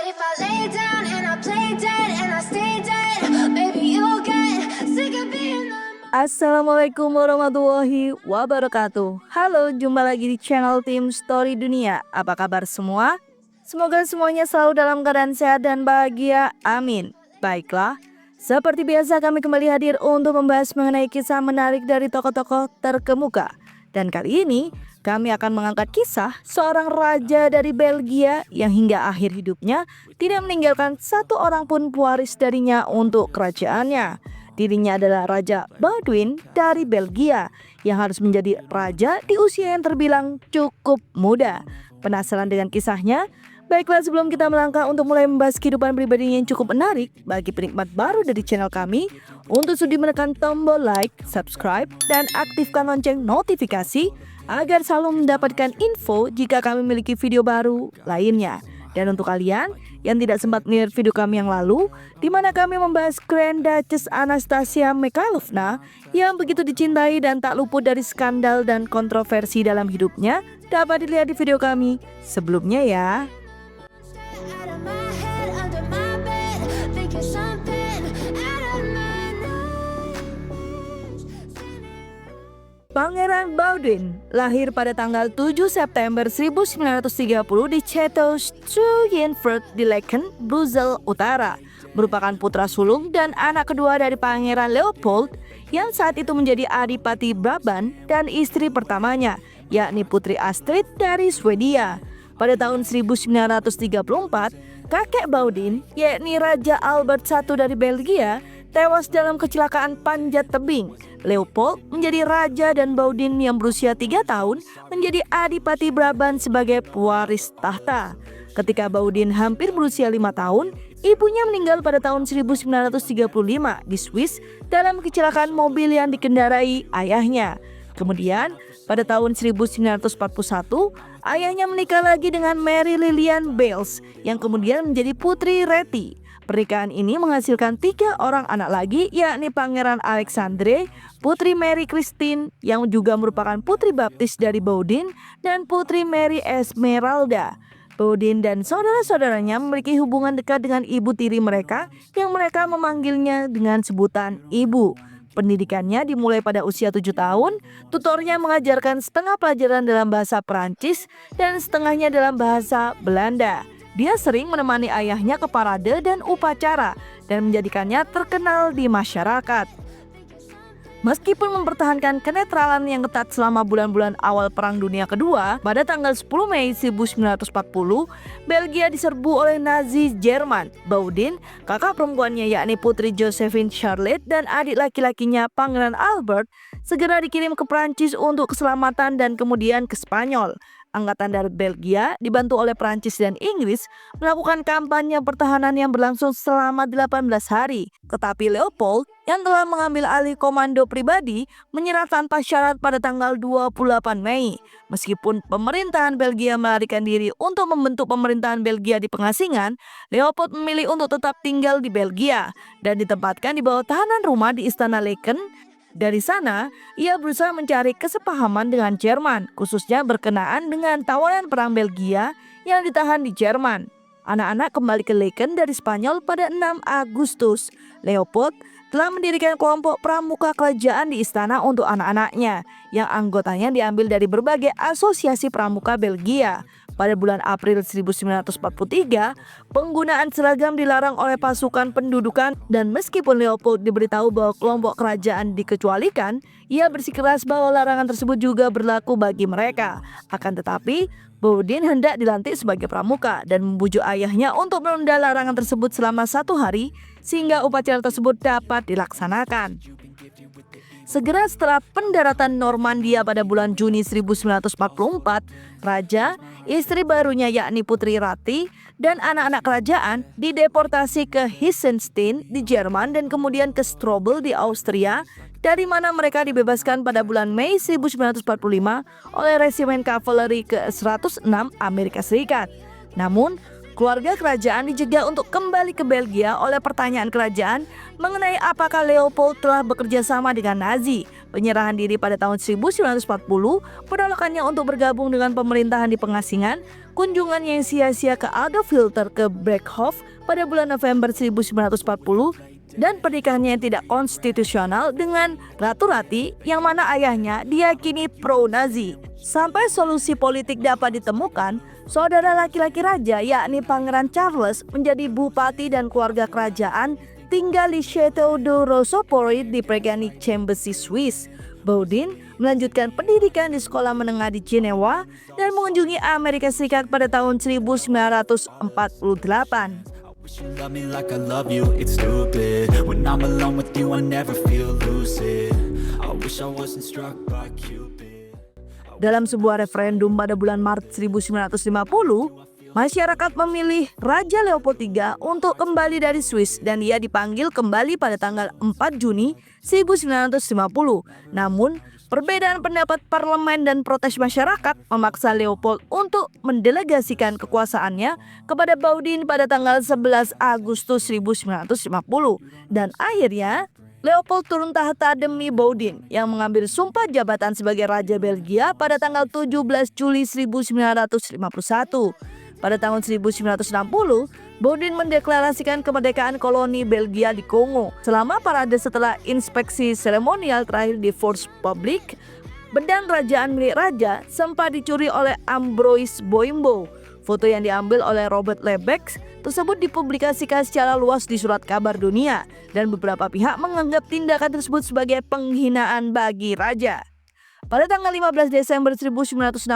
if I lay down and I play dead and I stay dead, maybe you'll get sick of being the. Assalamualaikum warahmatullahi wabarakatuh. Halo, jumpa lagi di channel Tim Story Dunia. Apa kabar semua? Semoga semuanya selalu dalam keadaan sehat dan bahagia. Amin. Baiklah, seperti biasa kami kembali hadir untuk membahas mengenai kisah menarik dari tokoh-tokoh terkemuka. Dan kali ini kami akan mengangkat kisah seorang raja dari Belgia yang hingga akhir hidupnya tidak meninggalkan satu orang pun pewaris darinya untuk kerajaannya. Dirinya adalah Raja Baudouin dari Belgia yang harus menjadi raja di usia yang terbilang cukup muda. Penasaran dengan kisahnya? Baiklah, sebelum kita melangkah untuk mulai membahas kehidupan pribadinya yang cukup menarik bagi penikmat baru dari channel kami, untuk sudi menekan tombol like, subscribe, dan aktifkan lonceng notifikasi agar selalu mendapatkan info jika kami memiliki video baru lainnya. Dan untuk kalian yang tidak sempat melihat video kami yang lalu, di mana kami membahas Grand Duchess Anastasia Mikhailovna yang begitu dicintai dan tak luput dari skandal dan kontroversi dalam hidupnya, dapat dilihat di video kami sebelumnya ya. Out of my head, under my bed, thinking something out of my nose. Pangeran Baudouin lahir pada tanggal 7 September 1930 di Château Struyenfurt di Laeken, Brussels Utara. Merupakan putra sulung dan anak kedua dari Pangeran Leopold yang saat itu menjadi Adipati Brabant dan istri pertamanya, yakni Putri Astrid dari Swedia. Pada tahun 1934, kakek Baudouin, yakni Raja Albert I dari Belgia, tewas dalam kecelakaan panjat tebing. Leopold menjadi raja dan Baudouin yang berusia 3 tahun menjadi Adipati Brabant sebagai pewaris tahta. Ketika Baudouin hampir berusia 5 tahun, ibunya meninggal pada tahun 1935 di Swiss dalam kecelakaan mobil yang dikendarai ayahnya. Kemudian pada tahun 1941, ayahnya menikah lagi dengan Mary Lilian Bales yang kemudian menjadi Putri Reti. Pernikahan ini menghasilkan 3 orang anak lagi, yakni Pangeran Alexandre, Putri Mary Christine yang juga merupakan putri baptis dari Baudouin, dan Putri Mary Esmeralda. Baudouin dan saudara-saudaranya memiliki hubungan dekat dengan ibu tiri mereka yang mereka memanggilnya dengan sebutan ibu. Pendidikannya dimulai pada usia 7 tahun, tutornya mengajarkan setengah pelajaran dalam bahasa Perancis dan setengahnya dalam bahasa Belanda. Dia sering menemani ayahnya ke parade dan upacara dan menjadikannya terkenal di masyarakat. Meskipun mempertahankan kenetralan yang ketat selama bulan-bulan awal Perang Dunia Kedua, pada tanggal 10 Mei 1940, Belgia diserbu oleh Nazi Jerman. Baudouin, kakak perempuannya yakni Putri Josephine Charlotte dan adik laki-lakinya Pangeran Albert segera dikirim ke Prancis untuk keselamatan dan kemudian ke Spanyol. Angkatan Darat Belgia dibantu oleh Prancis dan Inggris melakukan kampanye pertahanan yang berlangsung selama 18 hari. Tetapi Leopold yang telah mengambil alih komando pribadi menyerah tanpa syarat pada tanggal 28 Mei. Meskipun pemerintahan Belgia melarikan diri untuk membentuk pemerintahan Belgia di pengasingan, Leopold memilih untuk tetap tinggal di Belgia dan ditempatkan di bawah tahanan rumah di Istana Laeken. Dari sana, ia berusaha mencari kesepahaman dengan Jerman, khususnya berkenaan dengan tawanan perang Belgia yang ditahan di Jerman. Anak-anak kembali ke Laeken dari Spanyol pada 6 Agustus. Leopold telah mendirikan kelompok pramuka kerajaan di istana untuk anak-anaknya, yang anggotanya diambil dari berbagai asosiasi pramuka Belgia. Pada bulan April 1943, penggunaan seragam dilarang oleh pasukan pendudukan dan meskipun Leopold diberitahu bahwa kelompok kerajaan dikecualikan, ia bersikeras bahwa larangan tersebut juga berlaku bagi mereka. Akan tetapi, Baudouin hendak dilantik sebagai pramuka dan membujuk ayahnya untuk menunda larangan tersebut selama 1 hari sehingga upacara tersebut dapat dilaksanakan. Segera setelah pendaratan Normandia pada bulan Juni 1944, Raja, istri barunya yakni Putri Rati, dan anak-anak kerajaan dideportasi ke Hessenstein di Jerman dan kemudian ke Strobel di Austria, dari mana mereka dibebaskan pada bulan Mei 1945 oleh Resimen Kavaleri ke-106 Amerika Serikat. Namun, keluarga kerajaan dijegah untuk kembali ke Belgia oleh pertanyaan kerajaan mengenai apakah Leopold telah bekerja sama dengan Nazi. penyerahan diri pada tahun 1940, penolakannya untuk bergabung dengan pemerintahan di pengasingan, kunjungannya yang sia-sia ke Adolf Hitler ke Berghof pada bulan November 1940, dan pernikahannya yang tidak konstitusional dengan Ratu Rati yang mana ayahnya diyakini pro-Nazi. Sampai solusi politik dapat ditemukan, saudara laki-laki raja yakni Pangeran Charles menjadi bupati dan keluarga kerajaan tinggal di Château de Rochefort di Preganic Chambésy, Swiss. Baudin melanjutkan pendidikan di sekolah menengah di Jenewa dan mengunjungi Amerika Serikat pada tahun 1948. Wish you love me like I love you, it's stupid. When I'm alone with you, I never feel lucid. I wish I wasn't struck by Cupid. Dalam sebuah referendum pada bulan Maret 1950, masyarakat memilih Raja Leopold III untuk kembali dari Swiss dan ia dipanggil kembali pada tanggal 4 Juni 1950. Namun, perbedaan pendapat parlemen dan protes masyarakat memaksa Leopold untuk mendelegasikan kekuasaannya kepada Baudin pada tanggal 11 Agustus 1950. Dan akhirnya, Leopold turun tahta demi Baudin yang mengambil sumpah jabatan sebagai Raja Belgia pada tanggal 17 Juli 1951. Pada tahun 1960, Baudin mendeklarasikan kemerdekaan koloni Belgia di Kongo. Selama parade setelah inspeksi seremonial terakhir di Force Publique, bedang kerajaan milik raja sempat dicuri oleh Ambroise Boimbo. Foto yang diambil oleh Robert Lebeck tersebut dipublikasikan secara luas di Surat Kabar Dunia dan beberapa pihak menganggap tindakan tersebut sebagai penghinaan bagi raja. Pada tanggal 15 Desember 1960,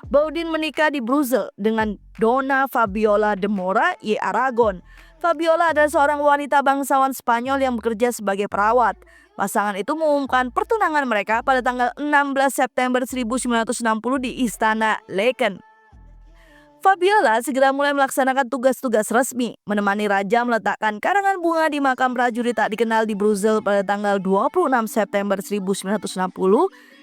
Baudin menikah di Brussels dengan Donna Fabiola de Mora y Aragon. Fabiola adalah seorang wanita bangsawan Spanyol yang bekerja sebagai perawat. Pasangan itu mengumumkan pertunangan mereka pada tanggal 16 September 1960 di Istana Laeken. Fabiola segera mulai melaksanakan tugas-tugas resmi, menemani raja meletakkan karangan bunga di makam prajurit tak dikenal di Brussels pada tanggal 26 September 1960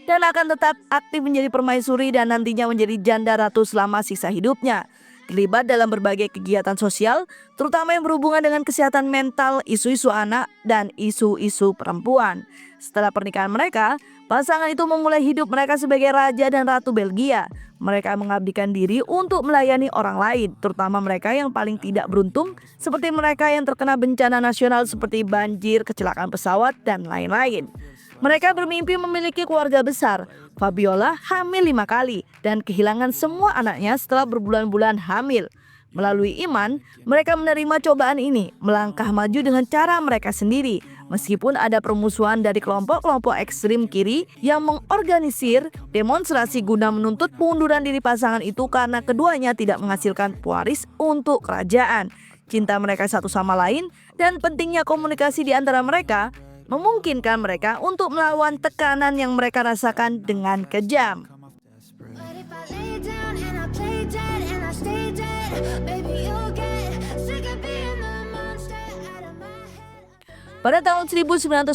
dan akan tetap aktif menjadi permaisuri dan nantinya menjadi janda ratu selama sisa hidupnya. Terlibat dalam berbagai kegiatan sosial, terutama yang berhubungan dengan kesehatan mental, isu-isu anak, dan isu-isu perempuan. Setelah pernikahan mereka, pasangan itu memulai hidup mereka sebagai raja dan ratu Belgia. Mereka mengabdikan diri untuk melayani orang lain, terutama mereka yang paling tidak beruntung, seperti mereka yang terkena bencana nasional seperti banjir, kecelakaan pesawat, dan lain-lain. Mereka bermimpi memiliki keluarga besar. Fabiola hamil 5 kali dan kehilangan semua anaknya setelah berbulan-bulan hamil. Melalui iman, mereka menerima cobaan ini, melangkah maju dengan cara mereka sendiri. Meskipun ada permusuhan dari kelompok-kelompok ekstrim kiri yang mengorganisir demonstrasi guna menuntut pengunduran diri pasangan itu karena keduanya tidak menghasilkan pewaris untuk kerajaan. Cinta mereka satu sama lain dan pentingnya komunikasi di antara mereka memungkinkan mereka untuk melawan tekanan yang mereka rasakan dengan kejam. But if I lay down and I play dead and I stay dead, baby you'll get sick of being the monster out of my head. Pada tahun 1990,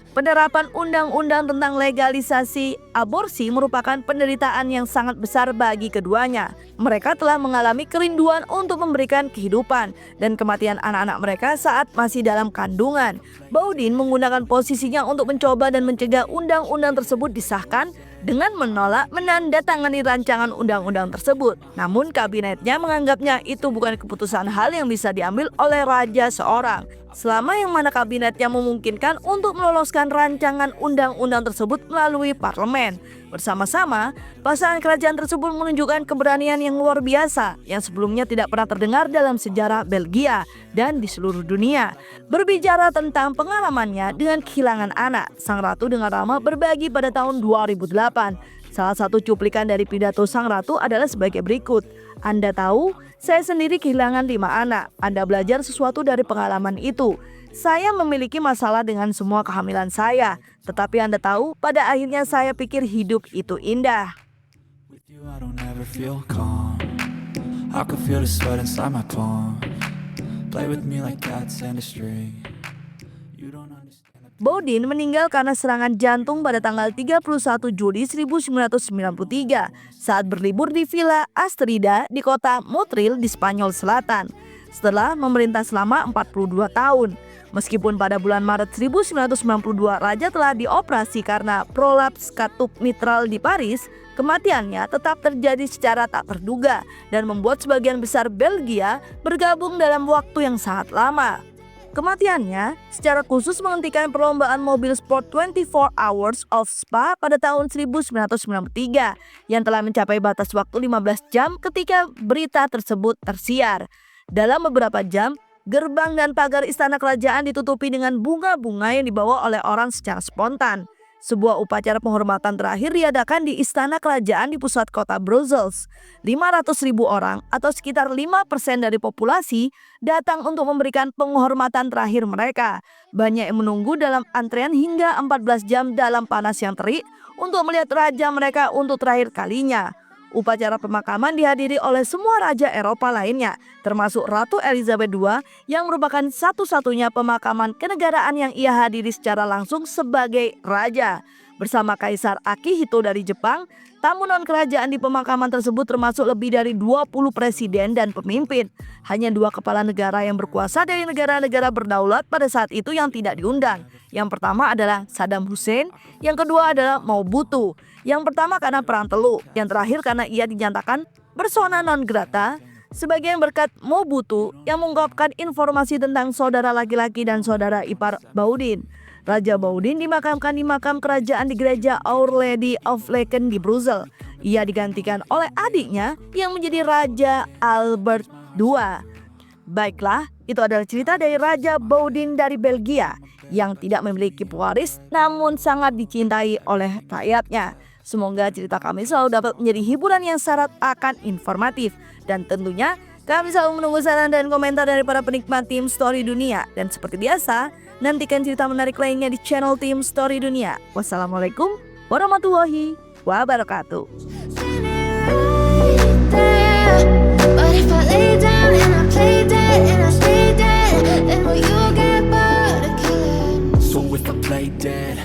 penerapan undang-undang tentang legalisasi aborsi merupakan penderitaan yang sangat besar bagi keduanya. Mereka telah mengalami kerinduan untuk memberikan kehidupan dan kematian anak-anak mereka saat masih dalam kandungan. Baudin menggunakan posisinya untuk mencoba dan mencegah undang-undang tersebut disahkan dengan menolak menandatangani rancangan undang-undang tersebut. Namun kabinetnya menganggapnya itu bukan keputusan hal yang bisa diambil oleh raja seorang. Selama yang mana kabinetnya memungkinkan untuk meloloskan rancangan undang-undang tersebut melalui parlemen. Bersama-sama, pasangan kerajaan tersebut menunjukkan keberanian yang luar biasa yang sebelumnya tidak pernah terdengar dalam sejarah Belgia dan di seluruh dunia. Berbicara tentang pengalamannya dengan kehilangan anak, Sang Ratu dengan ramah berbagi pada tahun 2008. Salah satu cuplikan dari pidato Sang Ratu adalah sebagai berikut. Anda tahu, saya sendiri kehilangan 5 anak. Anda belajar sesuatu dari pengalaman itu. Saya memiliki masalah dengan semua kehamilan saya. Tetapi Anda tahu, pada akhirnya saya pikir hidup itu indah. With you I don't ever feel calm. I can feel the sweat inside my palm. Play with me like cats and a string. You don't understand. Baudin meninggal karena serangan jantung pada tanggal 31 Juli 1993 saat berlibur di Villa Astrida di kota Motril di Spanyol Selatan. Setelah memerintah selama 42 tahun, Meskipun pada bulan Maret 1992 raja telah dioperasi karena prolaps katup mitral di Paris, kematiannya tetap terjadi secara tak terduga dan membuat sebagian besar Belgia bergabung dalam waktu yang sangat lama. Kematiannya secara khusus menghentikan perlombaan mobil sport 24 Hours of Spa pada tahun 1993 yang telah mencapai batas waktu 15 jam ketika berita tersebut tersiar. Dalam beberapa jam, gerbang dan pagar istana kerajaan ditutupi dengan bunga-bunga yang dibawa oleh orang secara spontan. Sebuah upacara penghormatan terakhir diadakan di istana kerajaan di pusat kota Brussels. 500.000 orang atau sekitar 5% dari populasi datang untuk memberikan penghormatan terakhir mereka. Banyak yang menunggu dalam antrean hingga 14 jam dalam panas yang terik untuk melihat raja mereka untuk terakhir kalinya. Upacara pemakaman dihadiri oleh semua raja Eropa lainnya, termasuk Ratu Elizabeth II yang merupakan satu-satunya pemakaman kenegaraan yang ia hadiri secara langsung sebagai raja. Bersama Kaisar Akihito dari Jepang, tamu non-kerajaan di pemakaman tersebut termasuk lebih dari 20 presiden dan pemimpin. Hanya 2 kepala negara yang berkuasa dari negara-negara berdaulat pada saat itu yang tidak diundang. Yang pertama adalah Saddam Hussein, yang kedua adalah Mobutu. Yang pertama karena perang Teluk, yang terakhir karena ia dinyatakan persona non grata. Sebagian berkat Mobutu yang mengungkapkan informasi tentang saudara laki-laki dan saudara ipar Baudin. Raja Baudin dimakamkan di makam kerajaan di gereja Our Lady of Laeken di Brussels. Ia digantikan oleh adiknya yang menjadi Raja Albert II. Baiklah, itu adalah cerita dari Raja Baudin dari Belgia yang tidak memiliki pewaris namun sangat dicintai oleh rakyatnya. Semoga cerita kami selalu dapat menjadi hiburan yang syarat akan informatif. Dan tentunya kami selalu menunggu saran dan komentar dari para penikmat Tim Story Dunia. Dan seperti biasa, nantikan cerita menarik lainnya di channel Tim Story Dunia. Wassalamualaikum warahmatullahi wabarakatuh. But if I lay down and I play dead and I stay dead, then will you get bored of killing? So if I play dead,